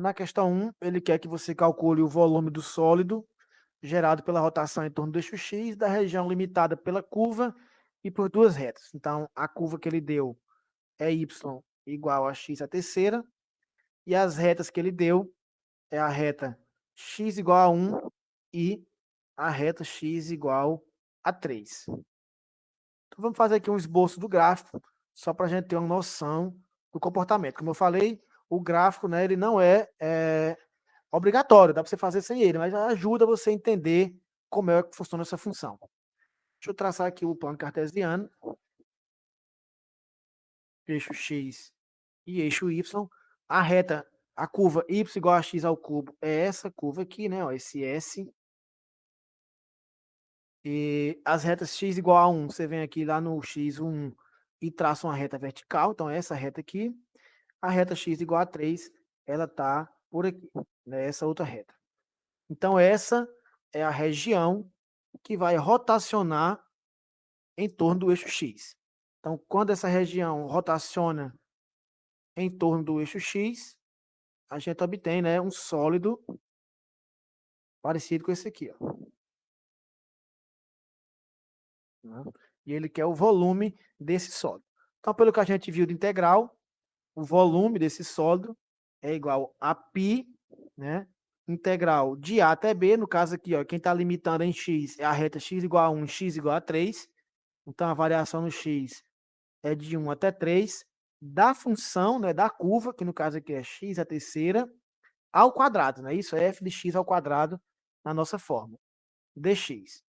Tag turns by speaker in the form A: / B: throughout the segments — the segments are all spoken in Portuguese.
A: Na questão 1, ele quer que você calcule o volume do sólido gerado pela rotação em torno do eixo X, da região limitada pela curva e por duas retas. Então, a curva que ele deu é y igual a x à terceira, e as retas que ele deu é a reta x igual a 1 e a reta x igual a 3. Então, vamos fazer aqui um esboço do gráfico, só para a gente ter uma noção do comportamento. Como eu falei, o gráfico, né, ele não é obrigatório, dá para você fazer sem ele, mas ajuda você a entender como é que funciona essa função. Deixa eu traçar aqui o plano cartesiano, eixo x e eixo y. A reta, a curva y igual a x ao cubo é essa curva aqui, né? Ó, esse S. E as retas x igual a 1, você vem aqui lá no x1 e traça uma reta vertical, então é essa reta aqui. A reta x igual a 3, ela está por aqui, né? Essa outra reta. Então essa é a região que vai rotacionar em torno do eixo x. Então, quando essa região rotaciona em torno do eixo x, a gente obtém, né, um sólido parecido com esse aqui. Ó, né? E ele quer o volume desse sólido. Então, pelo que a gente viu de integral, o volume desse sólido é igual a π, né, integral de A até B. No caso aqui, ó, quem está limitando em x é a reta x igual a 1, x igual a 3. Então, a variação no x é de 1 até 3, da função, né, da curva, que no caso aqui é x à terceira, ao quadrado, né? Isso é f de x ao quadrado na nossa fórmula, dx.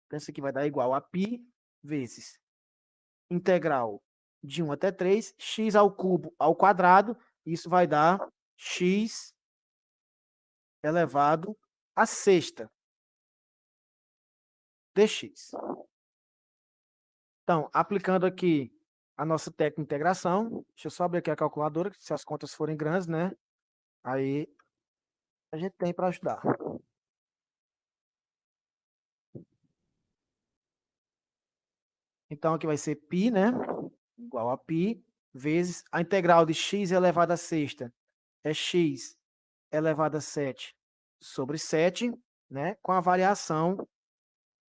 A: Então, isso aqui vai dar igual a π vezes integral de 1 até 3, x ao cubo ao quadrado, isso vai dar x elevado à sexta dx. Então, aplicando aqui a nossa técnica de integração, deixa eu só abrir aqui a calculadora, se as contas forem grandes, né? Aí a gente tem para ajudar. Então, aqui vai ser π, né? Igual a π, vezes a integral de x elevado a sexta é x elevado a 7 sobre 7, né? Com a variação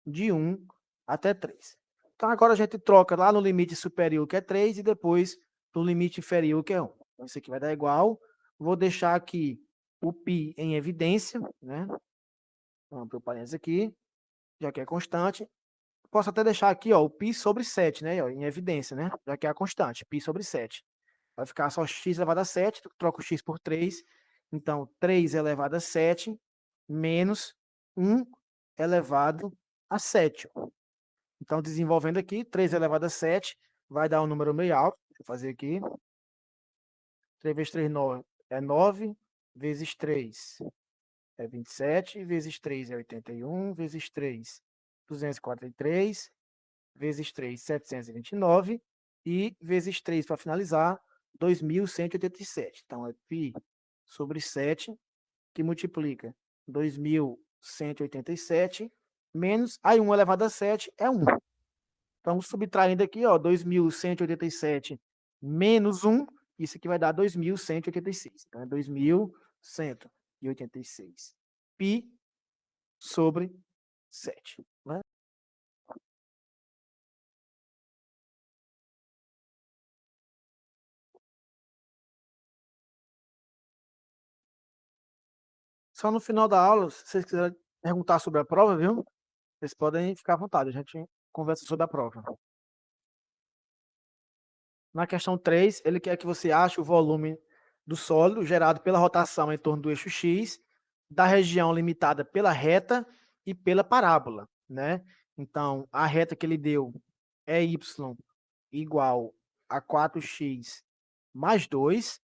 A: de 1 até 3. Então, agora a gente troca lá no limite superior, que é 3, e depois no limite inferior, que é 1. Então, isso aqui vai dar igual. Vou deixar aqui o π em evidência, né? Vamos abrir o parênteses aqui, já que é constante. Posso até deixar aqui, ó, o π sobre 7, né? Ó, em evidência, né? Já que é a constante, π sobre 7. Vai ficar só x elevado a 7, troco o x por 3. Então, 3 elevado a 7 menos 1 elevado a 7. Então, desenvolvendo aqui, 3 elevado a 7 vai dar um número meio alto. Deixa eu fazer aqui. 3 vezes 3 é 9, vezes 3 é 27, vezes 3 é 81, vezes 3, 243, vezes 3, 729, e vezes 3, para finalizar, 2.187. Então, é π sobre 7, que multiplica 2.187, menos, aí 1 elevado a 7 é 1. Então, subtraindo aqui, ó, 2.187 menos 1, isso aqui vai dar 2.186. Então, é 2.186 π sobre 7. Né? Só no final da aula, se vocês quiserem perguntar sobre a prova, viu? Vocês podem ficar à vontade, a gente conversa sobre a prova. Na questão 3, ele quer que você ache o volume do sólido gerado pela rotação em torno do eixo X, da região limitada pela reta e pela parábola, né? Então, a reta que ele deu é y igual a 4x mais 2,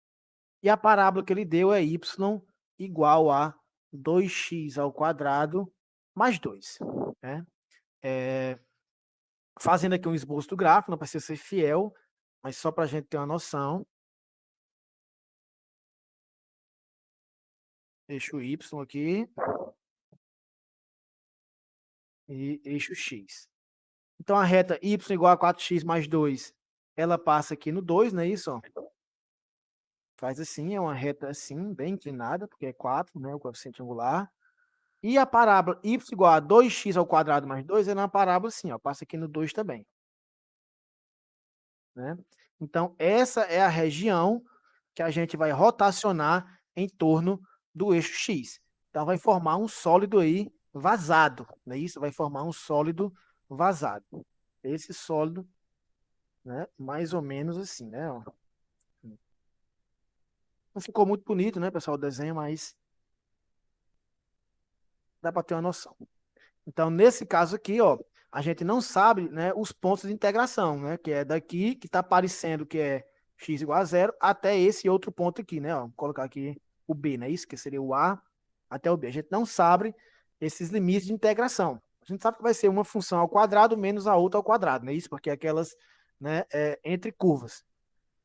A: e a parábola que ele deu é y igual a 2x ao quadrado mais 2. Né? Fazendo aqui um esboço do gráfico, não precisa ser fiel, mas só para a gente ter uma noção. Eixo Y aqui e eixo X. Então, a reta y igual a 4x mais 2, ela passa aqui no 2, não é isso? Ó. faz assim, é uma reta assim, bem inclinada, porque é 4, né, o coeficiente angular. E a parábola y igual a 2x ao quadrado mais 2 é na parábola assim, ó, passa aqui no 2 também. Né? Então, essa é a região que a gente vai rotacionar em torno do eixo X. Então, vai formar um sólido aí vazado, não é isso? Vai formar um sólido vazado. Esse sólido, né, mais ou menos assim, né? Ó. Não ficou muito bonito, né, pessoal, o desenho, mas dá para ter uma noção. Então, nesse caso aqui, ó, a gente não sabe, né, os pontos de integração, né, que é daqui, que está aparecendo que é x igual a zero, até esse outro ponto aqui, né? Ó, vou colocar aqui o B, né? Isso que seria o A até o B. A gente não sabe esses limites de integração. A gente sabe que vai ser uma função ao quadrado menos a outra ao quadrado, né? Isso porque é aquelas, né, entre curvas.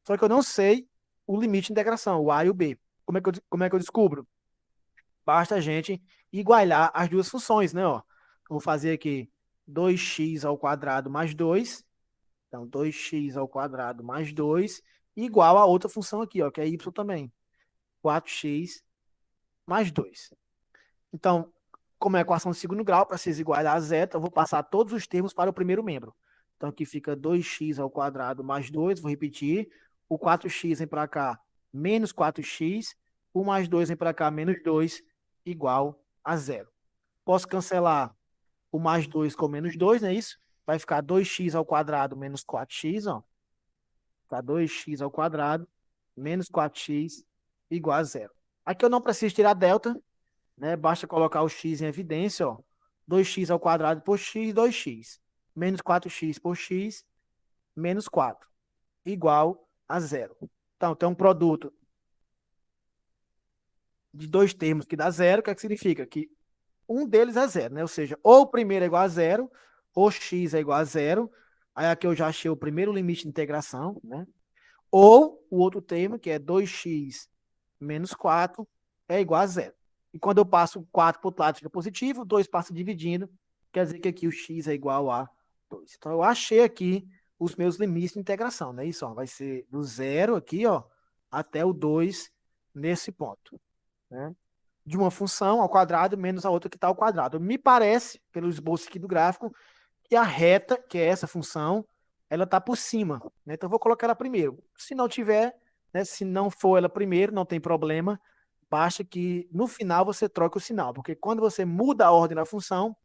A: Só que eu não sei o limite de integração, o A e o B. Como é que eu descubro? Basta a gente igualar as duas funções, né? Ó, eu vou fazer aqui 2x ao quadrado mais 2. Então, 2x ao quadrado mais 2 igual a outra função aqui, ó, que é y também. 4x mais 2. Então, como é a equação de segundo grau, para vocês igualar a zeta, eu vou passar todos os termos para o primeiro membro. Então, aqui fica 2x ao quadrado mais 2, vou repetir. O 4x vem para cá, menos 4x. O mais 2 vem para cá, menos 2, igual a zero. Posso cancelar o mais 2 com menos 2, não é isso? Vai ficar 2x ao quadrado menos 4x, ó. Ficar 2x ao quadrado menos 4x igual a zero. Aqui eu não preciso tirar delta, né? Basta colocar o x em evidência, ó. 2x ao quadrado por x, 2x. Menos 4x por x, menos 4, igual a zero. Então, tem um produto de dois termos que dá zero, o que é que significa? Que um deles é zero, né? Ou seja, ou o primeiro é igual a zero, ou x é igual a zero. Aí aqui eu já achei o primeiro limite de integração, né? Ou o outro termo, que é 2x menos 4, é igual a zero. E quando eu passo 4 para o outro lado, fica positivo, 2 passa dividindo, quer dizer que aqui o x é igual a 2. Então eu achei aqui os meus limites de integração, né? Isso, ó, vai ser do zero aqui, ó, até o 2 nesse ponto, né? De uma função ao quadrado menos a outra que está ao quadrado. Me parece, pelo esboço aqui do gráfico, que a reta, que é essa função, ela está por cima. Né? Então, eu vou colocar ela primeiro. Se não tiver, né, se não for ela primeiro, não tem problema. Basta que no final você troque o sinal. Porque quando você muda a ordem da função,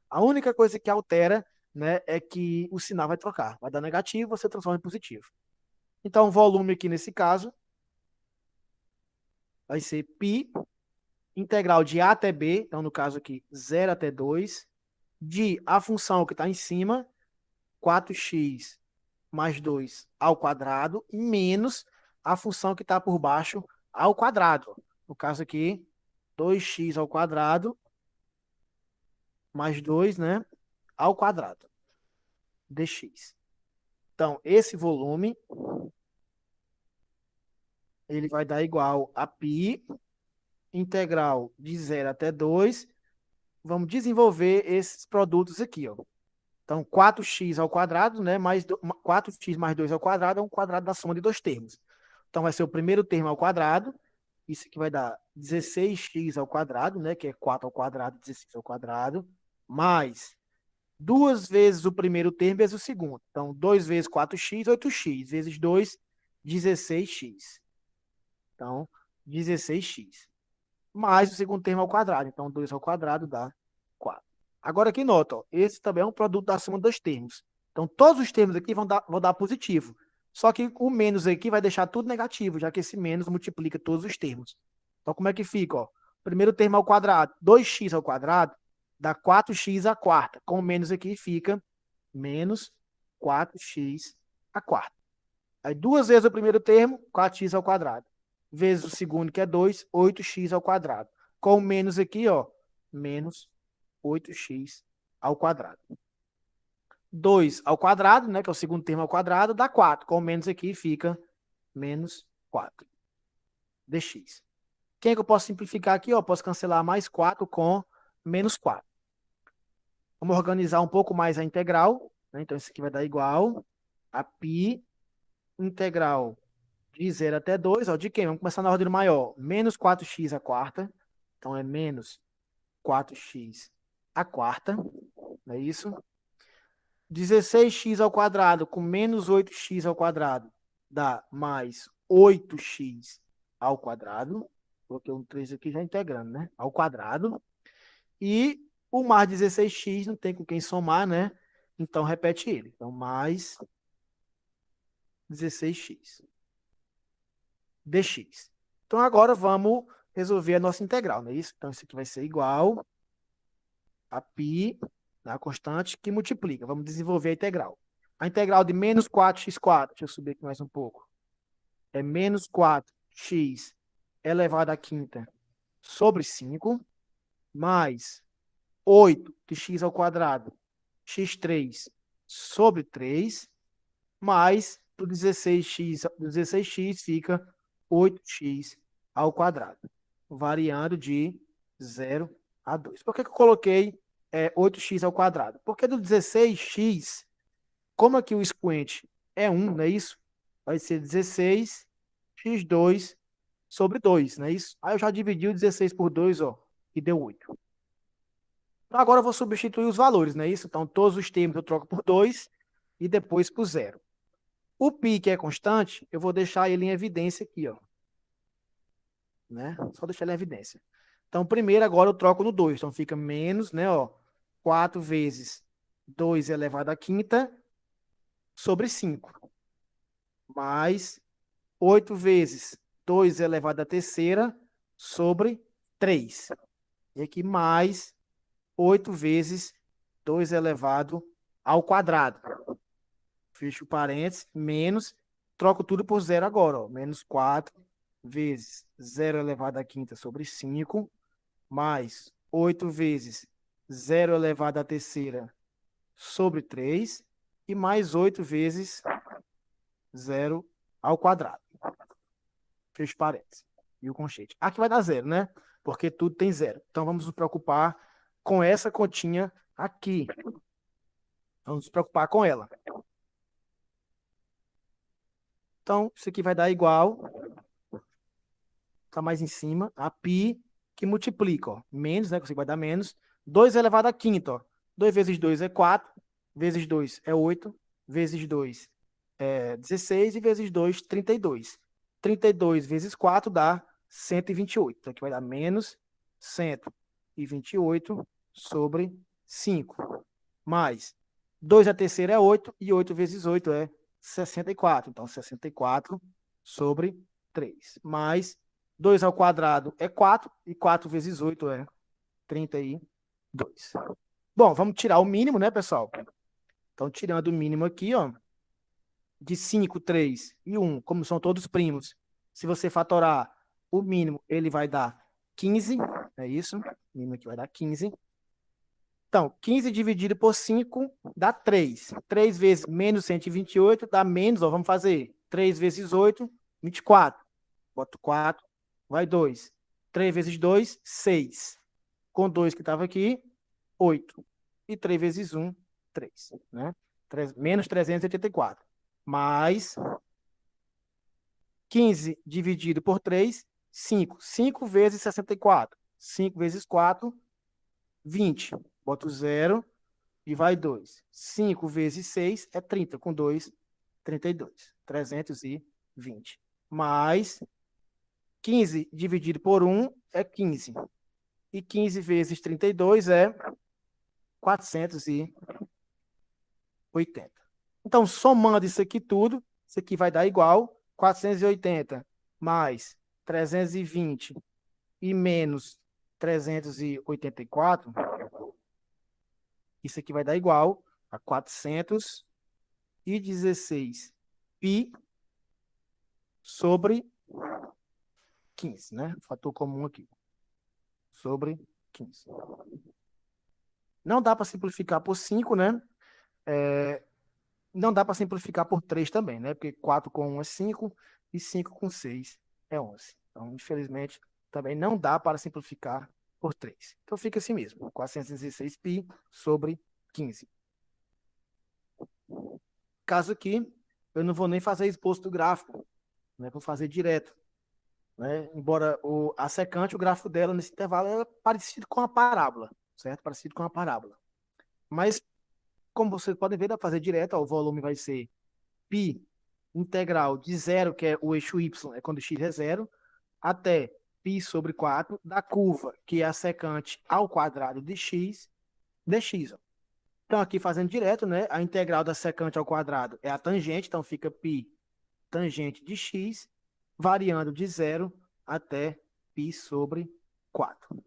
A: a única coisa que altera, né, é que o sinal vai trocar. Vai dar negativo, você transforma em positivo. Então, o volume aqui nesse caso vai ser π integral de A até B, então no caso aqui 0 até 2, de a função que está em cima, 4x mais 2 ao quadrado, menos a função que está por baixo ao quadrado. No caso aqui, 2x ao quadrado mais 2, né, ao quadrado, dx. Então, esse volume, ele vai dar igual a π integral de 0 até 2. Vamos desenvolver esses produtos aqui, ó. Então, 4x ao quadrado, né, mais 4x mais 2 ao quadrado é um quadrado da soma de dois termos. Então, vai ser o primeiro termo ao quadrado, isso aqui vai dar 16x ao quadrado, né, que é 4 ao quadrado, 16 ao quadrado, mais duas vezes o primeiro termo vezes o segundo. Então, 2 vezes 4x, 8x, vezes 2, 16x. Então, 16x. Mais o segundo termo ao quadrado. Então, 2 ao quadrado dá 4. Agora aqui nota, ó, esse também é um produto da soma dos termos. Então, todos os termos aqui vão dar positivo. Só que o menos aqui vai deixar tudo negativo, já que esse menos multiplica todos os termos. Então, como é que fica? Ó? Primeiro termo ao quadrado, 2x ao quadrado, dá 4x à quarta. Com o menos aqui fica menos 4x à quarta. Aí, duas vezes o primeiro termo, 4x ao quadrado. Vezes o segundo, que é 2, 8x ao quadrado. Com o menos aqui, ó, menos 8x ao quadrado. 2 ao quadrado, né, que é o segundo termo ao quadrado, dá 4. Com o menos aqui fica menos 4 dx. Quem é que eu posso simplificar aqui? Ó, posso cancelar mais 4 com menos 4. Vamos organizar um pouco mais a integral. Né? Então, isso aqui vai dar igual a π integral De 0 até 2, ó, de quem? Vamos começar na ordem do maior. Menos 4x a quarta. Então, é menos 4x a quarta. Não é isso? 16x ao quadrado com menos 8x ao quadrado dá mais 8x ao quadrado. Coloquei um 3 aqui já integrando, né? Ao quadrado. E o mais 16x não tem com quem somar, né? Então, repete ele. Então, mais 16x dx. Então, agora vamos resolver a nossa integral, não é isso? Então, isso aqui vai ser igual a π, a constante, que multiplica. Vamos desenvolver a integral. A integral de menos 4x², deixa eu subir aqui mais um pouco, é menos 4x elevado à quinta sobre 5, mais 8 de x ao quadrado, x3 sobre 3, mais do 16x fica 8x ao quadrado, variando de 0 a 2. Por que eu coloquei 8x ao quadrado? Porque do 16x, como aqui o expoente é 1, não é isso? Vai ser 16x2 sobre 2, não é isso? Aí eu já dividi o 16 por 2, ó, e deu 8. Então, agora eu vou substituir os valores, não é isso? Então, todos os termos eu troco por 2 e depois por 0. O π, que é constante, eu vou deixar ele em evidência aqui, ó. Né? Só deixar ele em evidência. Então, primeiro, agora eu troco no 2. Então, fica menos, né, ó, 4 vezes 2 elevado à quinta sobre 5. Mais 8 vezes 2 elevado à terceira sobre 3. E aqui mais 8 vezes 2 elevado ao quadrado. Fecho parênteses, menos, troco tudo por zero agora, ó. Menos 4 vezes 0 elevado à quinta sobre 5, mais 8 vezes 0 elevado à terceira sobre 3, e mais 8 vezes 0 ao quadrado. Fecho parênteses. E o conchete. Aqui vai dar zero, né? Porque tudo tem zero. Então vamos nos preocupar com essa continha aqui. Vamos nos preocupar com ela. Então, isso aqui vai dar igual, tá mais em cima, a π, que multiplica, ó, menos, né, que vai dar menos, 2 elevado à quinta, ó. 2 vezes 2 é 4, vezes 2 é 8, vezes 2 é 16 e vezes 2, 32. 32 vezes 4 dá 128. Então, aqui vai dar menos 128 sobre 5. Mais 2 a terceira é 8, e 8 vezes 8 é 64. Então, 64 sobre 3. Mais 2 ao quadrado é 4, e 4 vezes 8 é 32. Bom, vamos tirar o mínimo, né, pessoal? Então, tirando o mínimo aqui, ó, de 5, 3 e 1, como são todos primos, se você fatorar o mínimo, ele vai dar 15, é isso? O mínimo aqui vai dar 15. Então, 15 dividido por 5 dá 3. 3 vezes menos 128 dá menos, ó, vamos fazer 3 vezes 8, 24. Boto 4, vai 2. 3 vezes 2, 6. Com 2 que estava aqui, 8. E 3 vezes 1, 3. Né? Menos 384. Mais 15 dividido por 3, 5. 5 vezes 64. 5 vezes 4, 20. Boto 0 e vai 2. 5 vezes 6 é 30. Com 2, 32. 320. Mais 15 dividido por 1 é 15. E 15 vezes 32 é 480. Então, somando isso aqui tudo, isso aqui vai dar igual 480 mais 320 e menos 384. Isso aqui vai dar igual a 416 π sobre 15, né? Fator comum aqui. Sobre 15. Não dá para simplificar por 5, né? Não dá para simplificar por 3 também, né? Porque 4 com 1 é 5 e 5 com 6 é 11. Então, infelizmente, também não dá para simplificar por 3. Então, fica assim mesmo. 416 π sobre 15. Caso aqui, eu não vou nem fazer exposto gráfico, né? Vou fazer direto, né? Embora a secante, o gráfico dela nesse intervalo é parecido com a parábola, certo? Parecido com a parábola. Mas, como vocês podem ver, dá para fazer direto, ó, o volume vai ser π integral de zero, que é o eixo y, é quando x é zero, até π sobre 4 da curva, que é a secante ao quadrado de x, dx. Ó. Então, aqui fazendo direto, né? A integral da secante ao quadrado é a tangente, então fica π tangente de x, variando de zero até π sobre 4.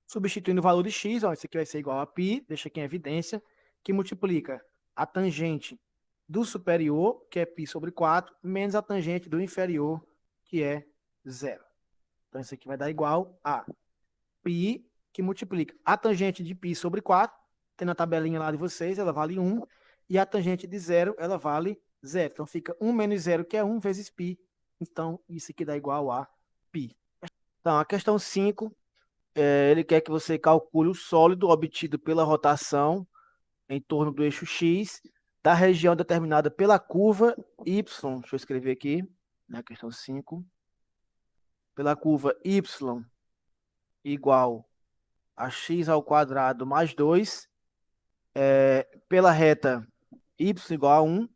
A: Substituindo o valor de x, ó, isso aqui vai ser igual a π, deixa aqui em evidência, que multiplica a tangente do superior, que é π sobre 4, menos a tangente do inferior, que é zero. Então, isso aqui vai dar igual a π, que multiplica a tangente de π sobre 4, tem na tabelinha lá de vocês, ela vale 1, e a tangente de zero, ela vale zero. Então, fica 1 menos zero, que é 1, vezes π. Então, isso aqui dá igual a π. Então, a questão 5, ele quer que você calcule o sólido obtido pela rotação em torno do eixo X, da região determinada pela curva Y. Deixa eu escrever aqui, na questão 5. Pela curva Y igual a x ao quadrado mais 2, pela reta y igual a 1,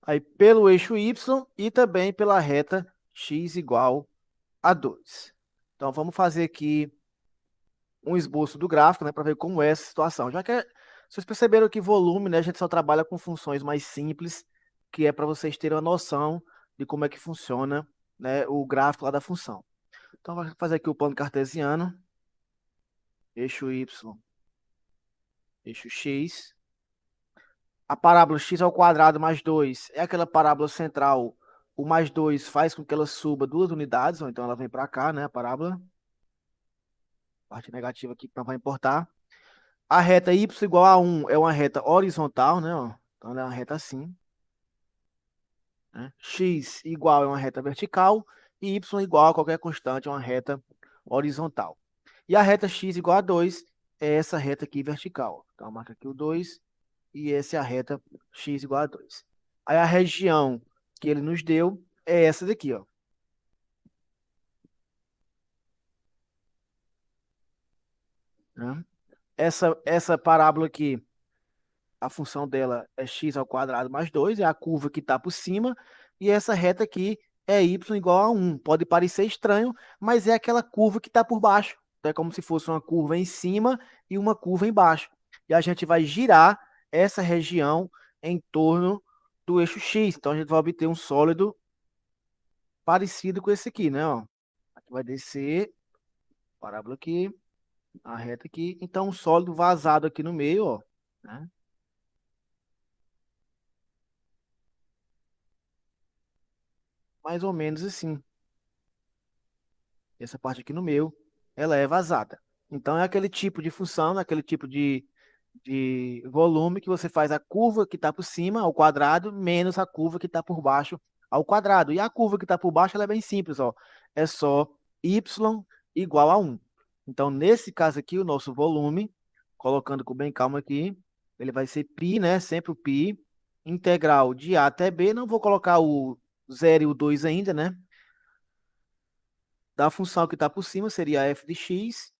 A: aí pelo eixo y e também pela reta x igual a 2. Então, vamos fazer aqui um esboço do gráfico, né, para ver como é essa situação. Já que vocês perceberam que volume, né, a gente só trabalha com funções mais simples, que é para vocês terem uma noção de como é que funciona, né, o gráfico lá da função. Então, vou fazer aqui o plano cartesiano, eixo y, eixo x. A parábola x ao quadrado mais 2 é aquela parábola central. O mais 2 faz com que ela suba 2 unidades, ou então ela vem para cá, né, a parábola. Parte negativa aqui que não vai importar. A reta y igual a 1 é uma reta horizontal, né? Ó. Então ela é uma reta assim. Né? X igual é uma reta vertical e y igual a qualquer constante é uma reta horizontal. E a reta x igual a 2 é essa reta aqui vertical. Então marca aqui o 2 e essa é a reta x igual a 2. Aí a região que ele nos deu é essa daqui, ó. Né? Essa parábola aqui, a função dela é x ao quadrado mais 2, é a curva que está por cima, e essa reta aqui é y igual a 1. Pode parecer estranho, mas é aquela curva que está por baixo. Então, é como se fosse uma curva em cima e uma curva embaixo. E a gente vai girar essa região em torno do eixo x. Então, a gente vai obter um sólido parecido com esse aqui, né? Ó. Aqui vai descer, parábola aqui, a reta aqui. Então, um sólido vazado aqui no meio, ó. Né? Mais ou menos assim. Essa parte aqui no meio, ela é vazada. Então, é aquele tipo de função, aquele tipo de volume que você faz a curva que está por cima, ao quadrado, menos a curva que está por baixo, ao quadrado. E a curva que está por baixo, ela é bem simples, ó. É só y igual a 1. Então, nesse caso aqui, o nosso volume, colocando com bem calma aqui, ele vai ser π, né? Sempre o π, integral de A até B. Não vou colocar o 0 e o 2 ainda, né? Da função que está por cima seria f de x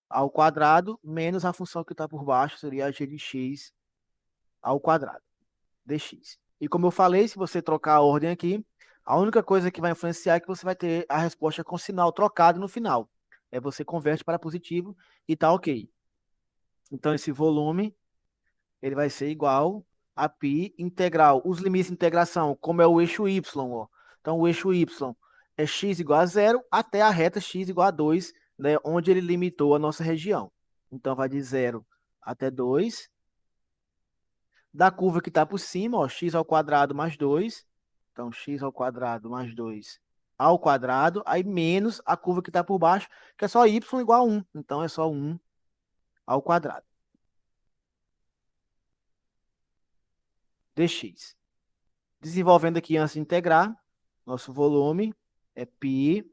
A: ao quadrado, menos a função que está por baixo seria g de x ao quadrado, dx. E como eu falei, se você trocar a ordem aqui, a única coisa que vai influenciar é que você vai ter a resposta com sinal trocado no final. Aí você converte para positivo e tá ok. Então, esse volume ele vai ser igual a π integral. Os limites de integração, como é o eixo y, ó. Então, o eixo y é x igual a zero até a reta x igual a 2, né, onde ele limitou a nossa região. Então, vai de 0 até 2. Da curva que está por cima, ó, x ao quadrado mais 2. Então, x ao quadrado mais 2 ao quadrado, aí menos a curva que está por baixo, que é só y igual a 1. Então, é só 1 ao quadrado. Dx. Desenvolvendo aqui antes de integrar, nosso volume é π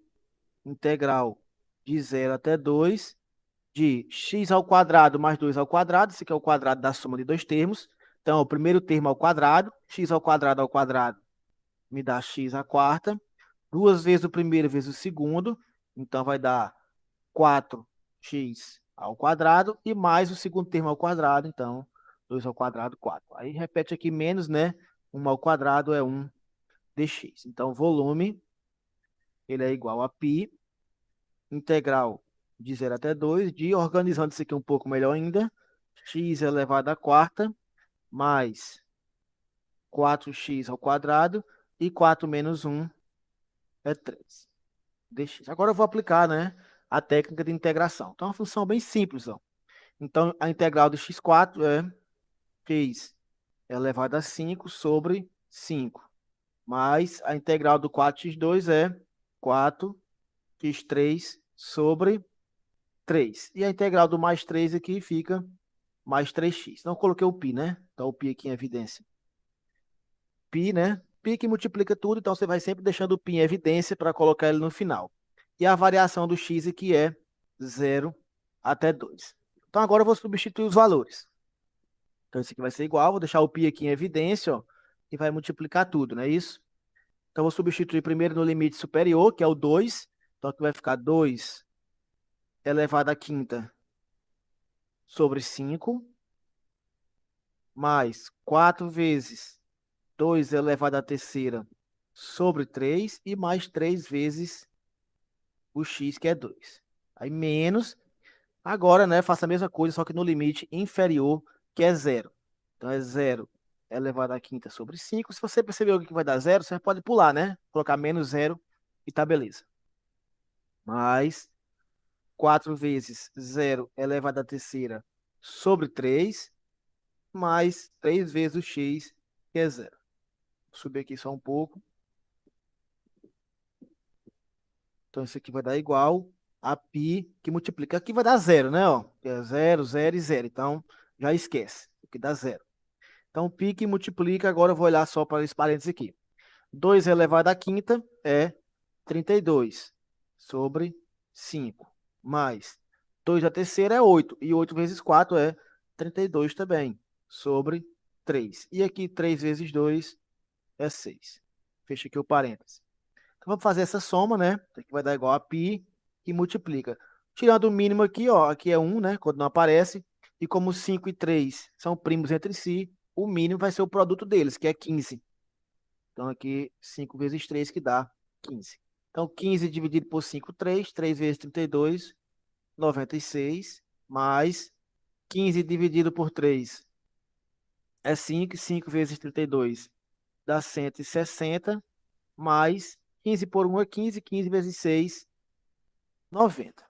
A: integral de 0 até 2 de x ao quadrado mais 2 ao quadrado, esse aqui é o quadrado da soma de dois termos, Então, o primeiro termo ao quadrado, x ao quadrado me dá x à quarta. Duas vezes o primeiro vezes o segundo, então vai dar 4x ao quadrado e mais o segundo termo ao quadrado, então 2 ao quadrado, 4. Aí repete aqui menos, né? 1 ao quadrado é 1 dx. Então, o volume ele é igual a π, integral de 0 até 2, de, organizando isso aqui um pouco melhor ainda, x elevado à quarta, mais 4x ao quadrado, e 4 menos 1 é 3 dx. Agora eu vou aplicar, né, a técnica de integração. Então, é uma função bem simples, ó. Então, a integral de x4 é x elevado a 5 sobre 5, mais a integral do 4x2 é 4x3 sobre 3. E a integral do mais 3 aqui fica mais 3x. Então, eu coloquei o π, né? Então, o π aqui em evidência. Π, né? Π que multiplica tudo, então você vai sempre deixando o π em evidência para colocar ele no final. E a variação do x aqui é 0 até 2. Então, agora eu vou substituir os valores. Então, isso aqui vai ser igual, vou deixar o π aqui em evidência, ó, e vai multiplicar tudo, não é isso? Então, vou substituir primeiro no limite superior, que é o 2. Então, aqui vai ficar 2 elevado à quinta sobre 5, mais 4 vezes 2 elevado à terceira sobre 3, e mais 3 vezes o x, que é 2. Aí, menos. Agora, né, faça a mesma coisa, só que no limite inferior, que é 0. Então, é 0 elevado à quinta sobre 5. Se você percebeu que vai dar 0, você pode pular, né? Colocar menos 0 e tá beleza. Mais 4 vezes 0 elevado à terceira sobre 3, mais 3 vezes o x, que é 0. Vou subir aqui só um pouco. Então, isso aqui vai dar igual a π, que multiplica. Aqui vai dar 0, né? Ó, que é 0, 0 e 0. Então, já esquece, que dá 0. Então, π que multiplica, agora eu vou olhar só para esse parênteses aqui. 2 elevado à quinta é 32 sobre 5, mais 2 à terceira é 8, e 8 vezes 4 é 32 também, sobre 3. E aqui 3 vezes 2 é 6. Fecha aqui o parênteses. Então, vamos fazer essa soma, né? Que vai dar igual a π, que multiplica. Tirando o mínimo aqui, ó, aqui é 1, né? Quando não aparece. E como 5 e 3 são primos entre si, o mínimo vai ser o produto deles, que é 15. Então, aqui, 5 vezes 3, que dá 15. Então, 15 dividido por 5, 3. 3 vezes 32, 96. Mais 15 dividido por 3 é 5. 5 vezes 32 dá 160. Mais 15 por 1 é 15. 15 vezes 6, 90.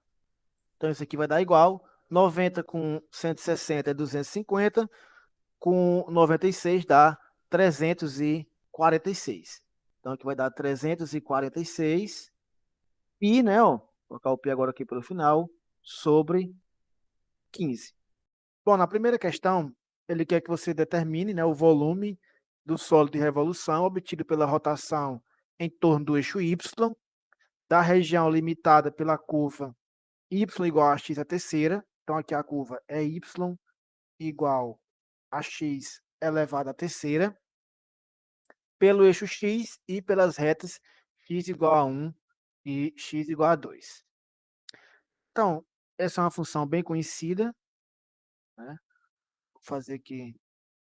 A: Então, isso aqui vai dar igual. 90 com 160 é 250. Com 96 dá 346. Então, aqui vai dar 346. Pi, né? Ó, vou colocar o pi agora aqui pelo final, sobre 15. Bom, na primeira questão, ele quer que você determine, né, o volume do sólido de revolução obtido pela rotação em torno do eixo Y, da região limitada pela curva y igual a x à terceira. Então, aqui a curva é y igual a x elevado à terceira, pelo eixo x e pelas retas x igual a 1 e x igual a 2. Então, essa é uma função bem conhecida, né? Vou fazer aqui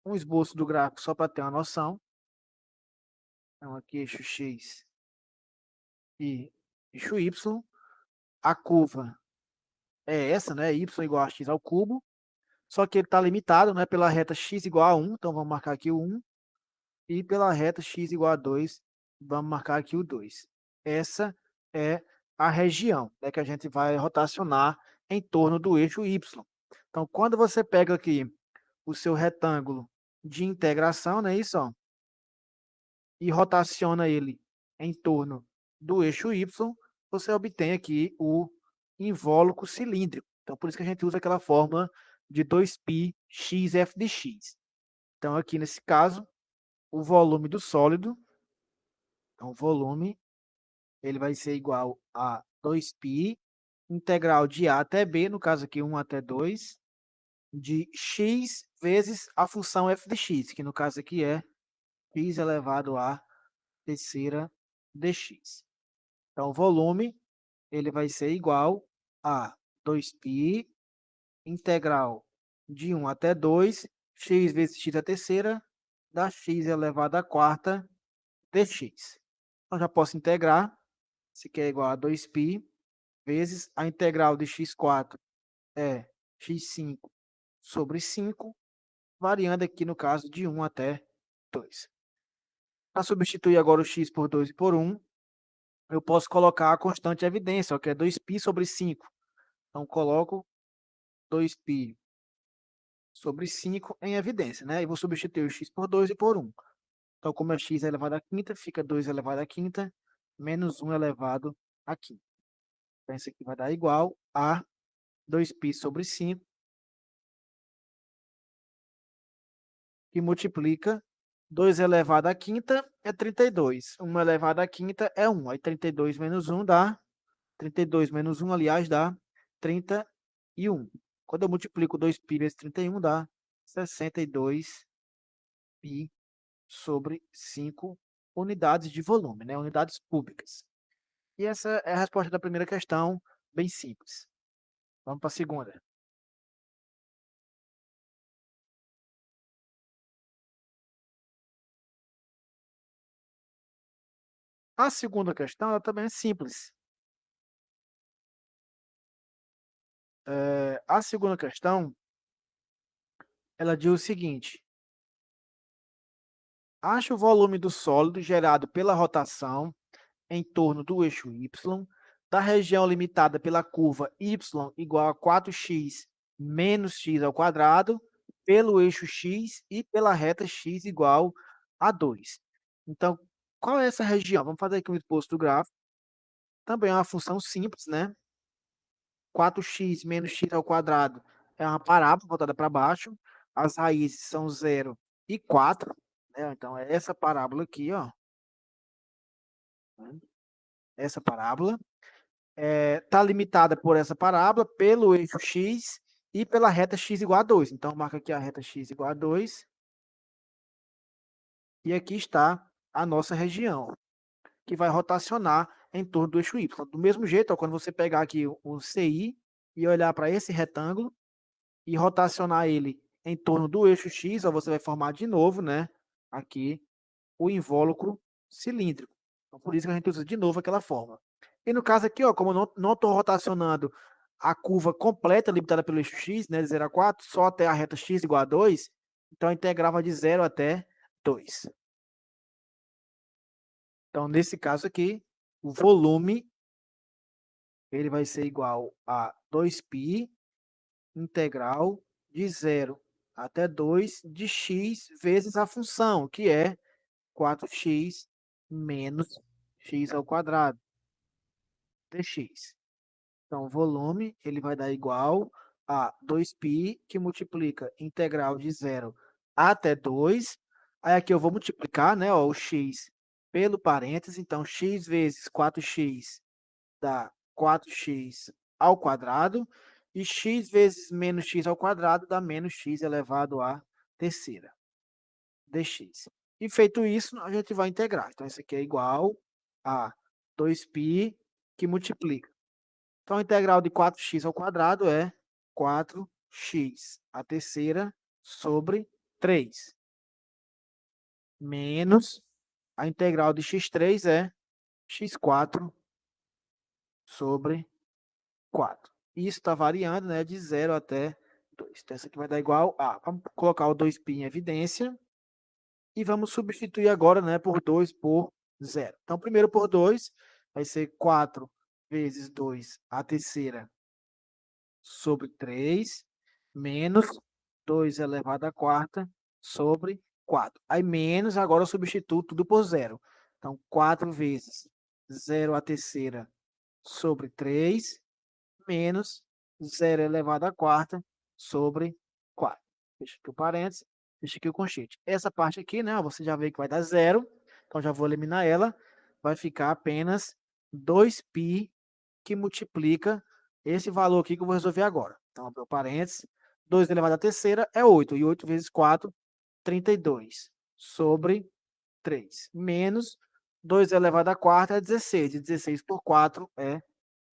A: um esboço do gráfico só para ter uma noção. Então, aqui eixo x e eixo y. A curva é essa, né? Y igual a x ao cubo. Só que ele está limitado, né, pela reta x igual a 1. Então, vamos marcar aqui o 1. E pela reta x igual a 2, vamos marcar aqui o 2. Essa é a região, né, que a gente vai rotacionar em torno do eixo y. Então, quando você pega aqui o seu retângulo de integração, né, isso, ó, e rotaciona ele em torno do eixo y, você obtém aqui o invólucro cilíndrico. Então, por isso que a gente usa aquela fórmula de 2π xf de x. Então, aqui nesse caso, o volume do sólido, então, o volume, ele vai ser igual a 2π, integral de A até B, no caso aqui 1 até 2, de x vezes a função f de x, que no caso aqui é x elevado a terceira dx. Então, o volume ele vai ser igual a 2π integral de 1 até 2, x vezes x à terceira, dá x elevado à quarta dx. Então, já posso integrar, isso aqui é igual a 2π vezes a integral de x4 é x5 sobre 5, variando aqui no caso de 1 até 2. Para substituir agora o x por 2 e por 1, eu posso colocar a constante de evidência, que é 2π sobre 5. Então, coloco 2π sobre 5 em evidência, né? E vou substituir o x por 2 e por 1. Então, como é x elevado à quinta, fica 2 elevado à quinta menos 1 elevado à quinta. Então, isso aqui vai dar igual a 2π sobre 5, que multiplica 2 elevado à quinta é 32. 1 elevado à quinta é 1. Aí 32 menos 1 dá 32 menos 1, aliás, dá 31. Quando eu multiplico 2π vezes 31, dá 62π sobre 5 unidades de volume, né? Unidades cúbicas. E essa é a resposta da primeira questão, bem simples. Vamos para a segunda. A segunda questão ela também é simples. A segunda questão ela diz o seguinte: ache o volume do sólido gerado pela rotação em torno do eixo y, da região limitada pela curva y igual a 4x menos x ao quadrado, pelo eixo x e pela reta x igual a 2. Então, qual é essa região? Vamos fazer aqui um esboço do gráfico. Também é uma função simples, né? 4x menos x ao quadrado é uma parábola voltada para baixo. As raízes são 0 e 4. Né? Então, é essa parábola aqui, ó. Essa parábola está limitada por essa parábola, pelo eixo x e pela reta x igual a 2. Então, marca aqui a reta x igual a 2. E aqui está a nossa região, que vai rotacionar em torno do eixo y. Do mesmo jeito, ó, quando você pegar aqui o CI e olhar para esse retângulo e rotacionar ele em torno do eixo x, ó, você vai formar de novo, né, aqui o invólucro cilíndrico. Então, por isso que a gente usa de novo aquela forma. E no caso aqui, ó, como eu não estou rotacionando a curva completa limitada pelo eixo x, né, de 0 a 4, só até a reta x igual a 2, então a integral vai de 0 até 2. Então, nesse caso aqui, o volume ele vai ser igual a 2π integral de 0 até 2 de x vezes a função, que é 4x menos x ao quadrado dx. Então, o volume ele vai dar igual a 2π, que multiplica integral de 0 até 2. Aí aqui eu vou multiplicar, né, ó, o x pelo parênteses. Então, x vezes 4x dá 4x ao quadrado. E x vezes menos x ao quadrado dá menos x elevado à terceira dx. E feito isso, a gente vai integrar. Então, isso aqui é igual a 2π, que multiplica. Então, a integral de 4x ao quadrado é 4x a terceira sobre 3. Menos a integral de x3 é x4 sobre 4. Isso está variando, né, de 0 até 2. Então, isso aqui vai dar igual a... Vamos colocar o 2π em evidência. E vamos substituir agora, né, por 2 por 0. Então, primeiro por 2 vai ser 4 vezes 2 a terceira sobre 3, menos 2 elevado à quarta sobre 4. Aí menos, agora eu substituo tudo por 0. Então, 4 vezes 0 à terceira sobre 3, menos 0 elevado à quarta sobre 4. Fecha aqui o parênteses, fecha aqui o conchete. Essa parte aqui, né, você já vê que vai dar 0, então já vou eliminar ela. Vai ficar apenas 2π, que multiplica esse valor aqui que eu vou resolver agora. Então, abre o parênteses, 2 elevado à terceira é 8. E 8 vezes 4, 32. Sobre 3. Menos 2 elevado à quarta é 16. E 16 por 4 é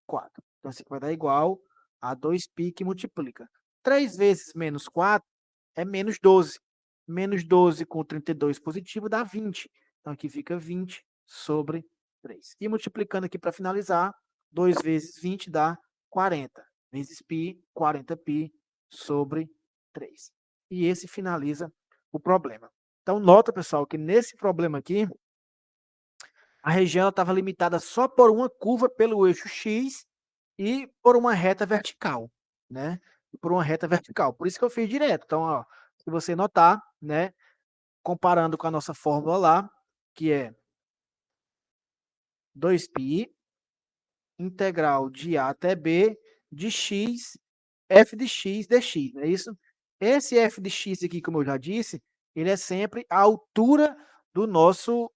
A: 4. Então, isso aqui vai dar igual a 2π que multiplica. 3 vezes menos 4 é menos 12. Menos 12 com 32 positivo dá 20. Então, aqui fica 20 sobre 3. E multiplicando aqui para finalizar, 2 vezes 20 dá 40. Vezes π, 40π sobre 3. E esse finaliza o problema. Então, nota, pessoal, que nesse problema aqui, a região estava limitada só por uma curva pelo eixo X e por uma reta vertical, né? Por uma reta vertical. Por isso que eu fiz direto. Então, ó, se você notar, né, comparando com a nossa fórmula lá, que é 2π integral de A até B de x, f de x dx, não é isso? Esse f de x aqui, como eu já disse, ele é sempre a altura do nosso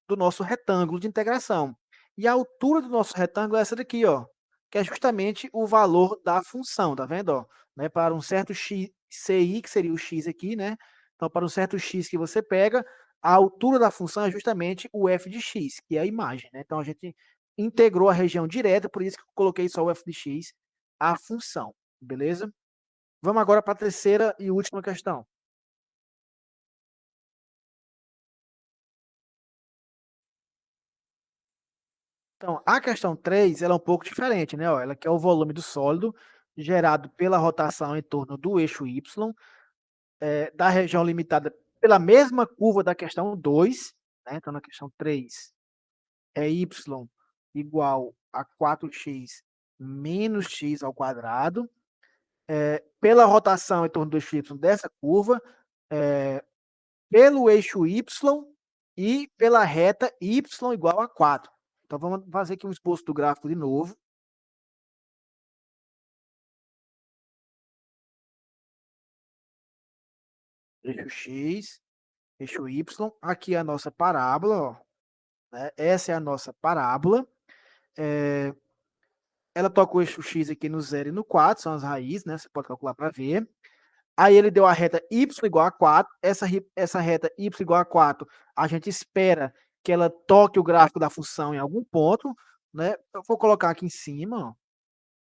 A: retângulo de integração. E a altura do nosso retângulo é essa daqui, ó, que é justamente o valor da função, tá vendo? Ó, né, para um certo x, ci, que seria o x aqui, né? Então, para um certo x que você pega, a altura da função é justamente o f de x, que é a imagem, né? Então, a gente integrou a região direta, por isso que eu coloquei só o f de x, a função, beleza? Vamos agora para a terceira e última questão. Então, a questão 3, ela é um pouco diferente, né? Ó, ela quer o volume do sólido gerado pela rotação em torno do eixo y, da região limitada pela mesma curva da questão 2, né? Então, na questão 3, é y igual a 4x menos x ao quadrado, pela rotação em torno do eixo y dessa curva, pelo eixo y e pela reta y igual a 4. Então, vamos fazer aqui um esboço do gráfico de novo. Eixo x, eixo y. Aqui é a nossa parábola, ó, né? Essa é a nossa parábola. Ela toca o eixo x aqui no 0 e no 4, são as raízes, né? Você pode calcular para ver. Aí ele deu a reta y igual a 4. Essa reta y igual a 4, a gente espera que ela toque o gráfico da função em algum ponto, né? Eu vou colocar aqui em cima, ó.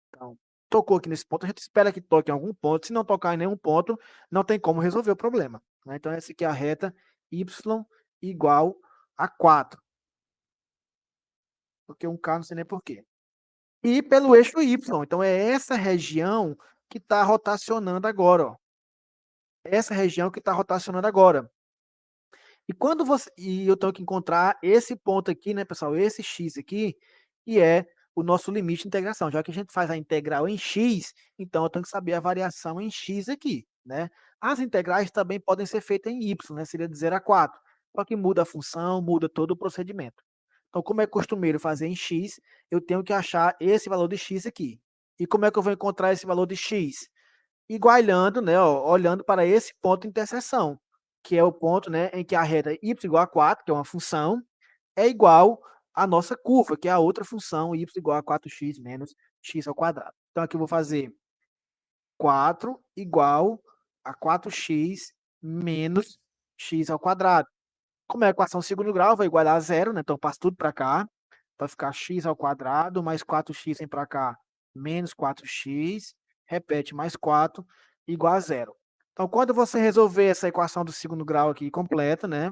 A: Então, tocou aqui nesse ponto, a gente espera que toque em algum ponto. Se não tocar em nenhum ponto, não tem como resolver o problema, né? Então, essa aqui é a reta y igual a 4. Porque um K não sei nem por quê. E pelo eixo y. Então, é essa região que está rotacionando agora, ó. Essa região que está rotacionando agora. E eu tenho que encontrar esse ponto aqui, né, pessoal? Esse x aqui, que é o nosso limite de integração. Já que a gente faz a integral em x, então eu tenho que saber a variação em x aqui, né? As integrais também podem ser feitas em y, né? Seria de 0 a 4. Só que muda a função, muda todo o procedimento. Então, como é costumeiro fazer em x, eu tenho que achar esse valor de x aqui. E como é que eu vou encontrar esse valor de x? Igualando, né, ó, olhando para esse ponto de interseção, que é o ponto, né, em que a reta y igual a 4, que é uma função, é igual à nossa curva, que é a outra função, y igual a 4x menos x ao quadrado. Então, aqui eu vou fazer 4 igual a 4x menos x ao quadrado. Como é a equação segundo grau, vai igualar a zero, né? Então, eu passo tudo para cá, vai ficar x ao quadrado, mais 4x vem para cá, menos 4x, repete, mais 4, igual a zero. Então, quando você resolver essa equação do segundo grau aqui completa, né?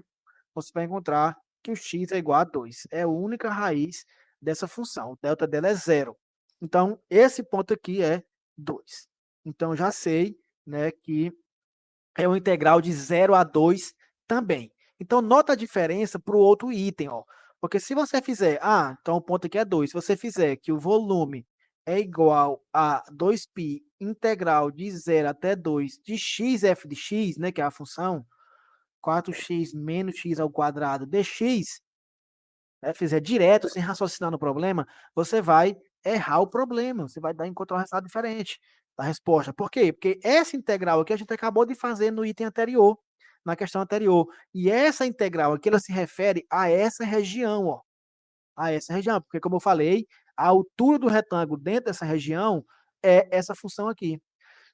A: Você vai encontrar que o x é igual a 2. É a única raiz dessa função. O delta dela é zero. Então, esse ponto aqui é 2. Então, já sei, né, que é uma integral de 0 a 2 também. Então, nota a diferença para o outro item, ó. Porque se você fizer, então o ponto aqui é 2. Se você fizer que o volume é igual a 2π integral de 0 até 2 de x f de x, né, que é a função, 4x menos x ao quadrado dx, né, fizer direto, sem raciocinar no problema, você vai errar o problema, você vai encontrar um resultado diferente da resposta. Por quê? Porque essa integral aqui a gente acabou de fazer no item anterior, na questão anterior. E essa integral aqui, ela se refere a essa região, ó. A essa região, porque como eu falei, a altura do retângulo dentro dessa região é essa função aqui.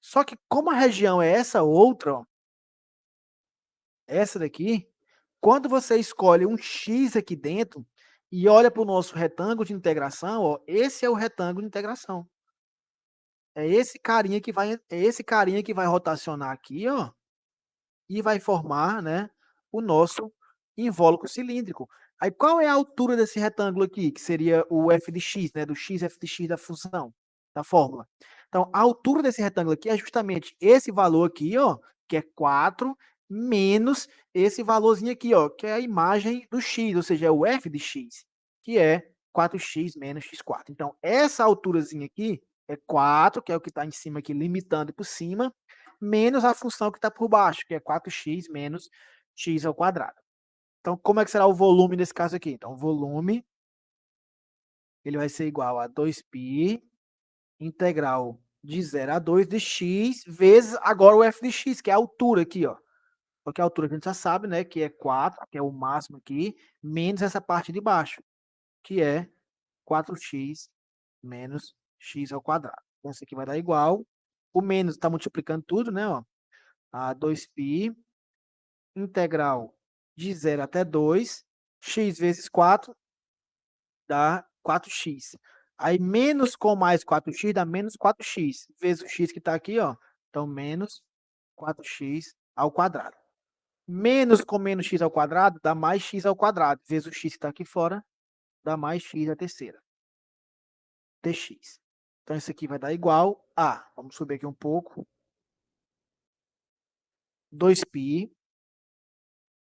A: Só que como a região é essa outra, ó, essa daqui, quando você escolhe um X aqui dentro e olha para o nosso retângulo de integração, ó, esse é o retângulo de integração. É esse carinha que vai rotacionar aqui, ó, e vai formar, né, o nosso invólucro cilíndrico. Aí qual é a altura desse retângulo aqui, que seria o f de x, né, do x f de x da função, da fórmula. Então, a altura desse retângulo aqui é justamente esse valor aqui, ó, que é 4, menos esse valorzinho aqui, ó, que é a imagem do x, ou seja, é o f de x, que é 4x menos x4. Então, essa alturazinha aqui é 4, que é o que está em cima aqui, limitando por cima, menos a função que está por baixo, que é 4x menos x ao quadrado. Então, como é que será o volume nesse caso aqui? Então, o volume ele vai ser igual a 2π integral de 0 a 2 de x vezes agora o f de x, que é a altura aqui, ó. Porque a altura que a gente já sabe, né, que é 4, que é o máximo aqui, menos essa parte de baixo, que é 4x menos x ao quadrado. Então, isso aqui vai dar igual. O menos está multiplicando tudo, né, ó, a 2π integral de 0 até 2, x vezes 4 dá 4x. Aí menos com mais 4x dá menos 4x, vezes o x que está aqui, ó. Então, menos 4x ao quadrado. Menos com menos x ao quadrado dá mais x ao quadrado, vezes o x que está aqui fora, dá mais x à terceira, dx. Então, isso aqui vai dar igual a, vamos subir aqui um pouco, 2π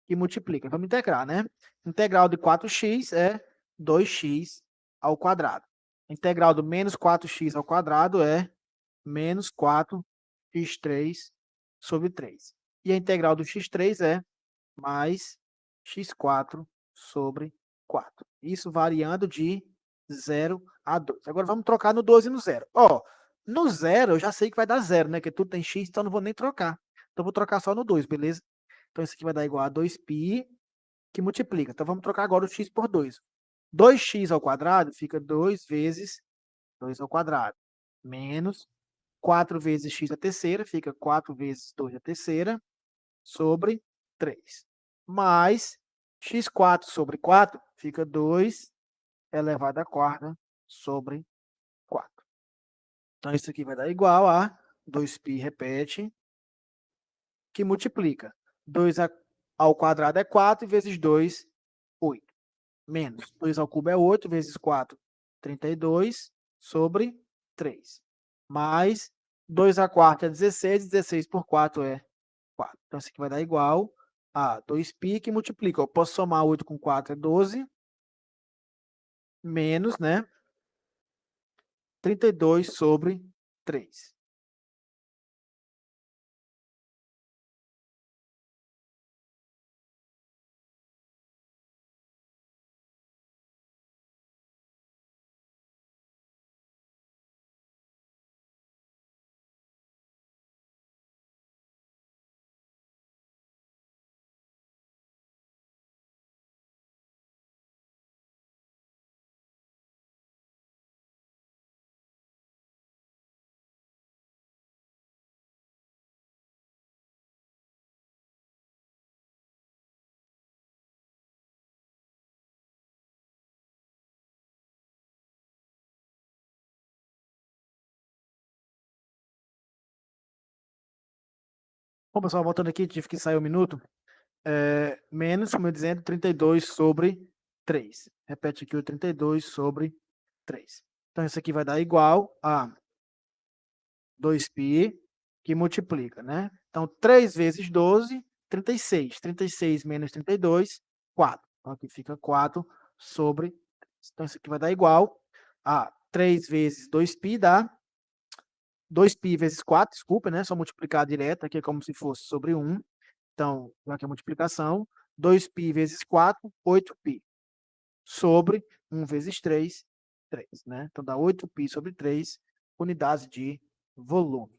A: que multiplica. Vamos integrar, né? Integral de 4x é 2x ao quadrado. Integral do menos 4x ao quadrado é menos 4x3 sobre 3. E a integral do x3 é mais x4 sobre 4. Isso variando de 0 a 2. Agora vamos trocar no 12 e no 0. Ó, no 0 eu já sei que vai dar 0, né? Que tudo tem x, então não vou nem trocar. Então vou trocar só no 2, beleza? Então isso aqui vai dar igual a 2π que multiplica. Então vamos trocar agora o x por 2. 2x ao quadrado fica 2 vezes 2 ao quadrado, menos 4 vezes x à terceira, fica 4 vezes 2 à terceira, sobre 3. Mais x4 sobre 4 fica 2 elevado à quarta sobre 4. Então isso aqui vai dar igual a 2π, repete, que multiplica. 2 ao quadrado é 4, vezes 2, 8. Menos 2 ao cubo é 8, vezes 4, 32, sobre 3. Mais 2 à quarta é 16, 16 por 4 é 4. Então, isso aqui vai dar igual a 2π que multiplica. Eu posso somar 8 com 4 é 12, menos, né? 32 sobre 3. Bom, pessoal, voltando aqui, tive que sair um minuto. Menos, como eu dizendo, 32 sobre 3. Repete aqui o 32 sobre 3. Então, isso aqui vai dar igual a 2π, que multiplica, né? Então, 3 vezes 12, 36. 36 menos 32, 4. Então, aqui fica 4 sobre 3. Então, isso aqui vai dar igual a 3 vezes 2π dá 2π vezes 4, desculpa, né? Só multiplicar direto, aqui é como se fosse sobre 1. Então, aqui é a multiplicação. 2π vezes 4, 8π. Sobre 1 vezes 3, 3, né? Então, dá 8π sobre 3 unidades de volume.